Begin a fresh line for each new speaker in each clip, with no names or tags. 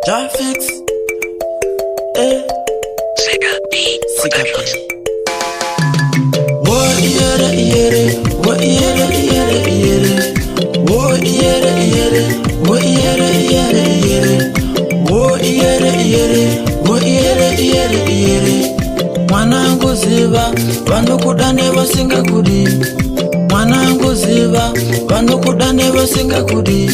Jafix,
Sega B Productions.
What yere, what yere, what yere, what yere, what yere. Mwanangu ziva, vanokudane vasingakudi. Mwanangu ziva, vanokudane vasingakudi.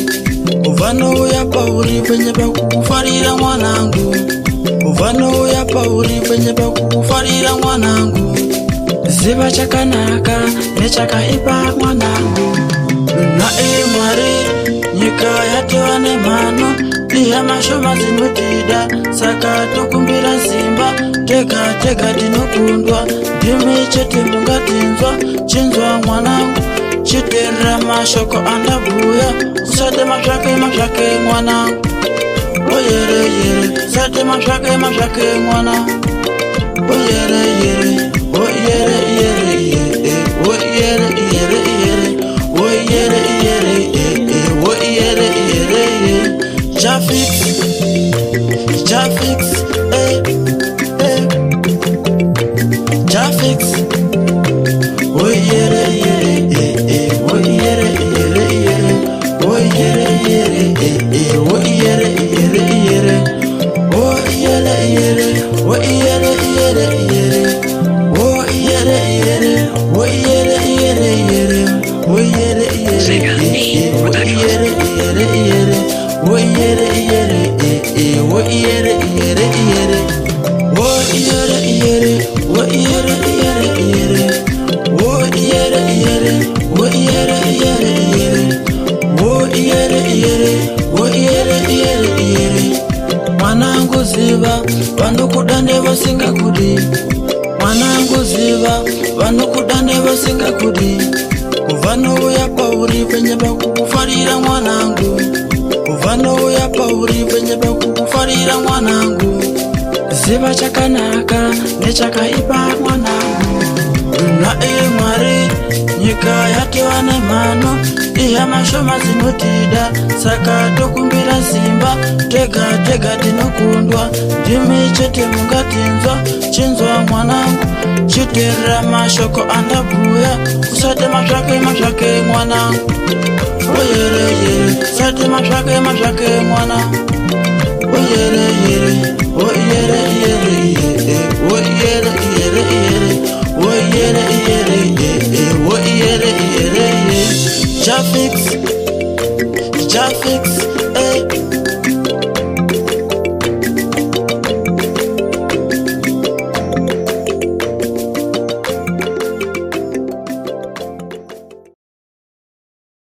Uvanouya pauri penye pakukufarira mwanangu. Uvanouya pauri penye pakukufarira mwanangu. Ziva chakanaka nechakaipa mwanangu. Nae Mwari nyika yatewa nemano. Iya mashoma zinotida saka tokumbira simba. Tega tinokundwa ndimi chete mungatinzwa. Chinzwa mwanangu chitera mashoko andabuya. Usate mashake mwanangu. Oyere sate mashake mwanangu. Oyere Jafix, Jafix,
Sega B
Mwanangu ziva vanokudane vasingakudi. Mwanangu ziva vanokudane vasingakudi. Uvanouya pauri penye pakukufarira mwanangu. Uvanouya pauri penye pakukufarira mwanangu. Ziva chakanaka nechakaipa mwanangu. Nae Mwari nyika yatewa nemano. Iya mashoma zinotida saka tokumbira simba. Tega tinokundwa ndimi chete mungatinzwa. Chinzwa mwanangu chitera mashoko andabuya. Usate mashake mwanangu. Oyere sate mashake mwanangu. Oyere Jafix,